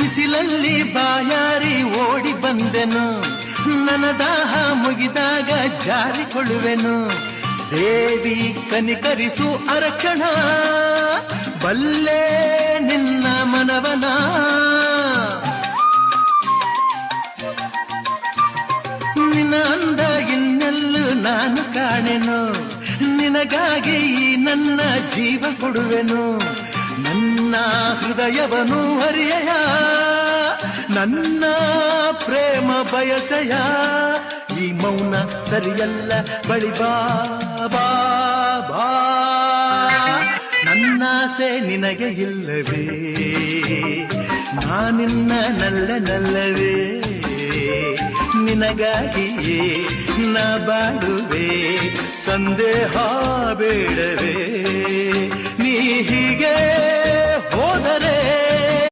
ಬಿಸಿಲಲ್ಲಿ ಬಾಯಾರಿ ಓಡಿ ಬಂದೆನು, ನನ್ನ ದಾಹ ಮುಗಿದಾಗ ಜಾರಿಕೊಳ್ಳುವೆನು. ದೇವಿ ಕನಿಕರಿಸು ಅರಕ್ಷಣ, ಬಲ್ಲೆ ನಿನ್ನ ಮನವನ. ನಿನ್ನ ಅಂದ ಇನ್ನೆಲ್ಲೂ ನಾನು ಕಾಣೆನು, ನಿನಗಾಗಿ ನನ್ನ ಜೀವ ಕೊಡುವೆನು. ನನ್ನ ಹೃದಯವನ್ನು ಹರಿಯಯ, ನನ್ನ ಪ್ರೇಮ ಬಯಸೆಯ. ಈ ಮೌನ ಸರಿಯಲ್ಲ, ಬಳಿ ಬಾ ಬಾ ಬಾ. ನನ್ನಾಸೆ ನಿನಗೆ ಇಲ್ಲವೇ, ನಾನಿನ್ನ ನಲ್ಲವೇ. ನಿನಗಾಗಿಯೇ ನಾ ಬಾಳುವೆ, ಸಂದೇಹ ಬೇಡವೇ. ನೀ ಹೀಗೆ ಹೋದರೆ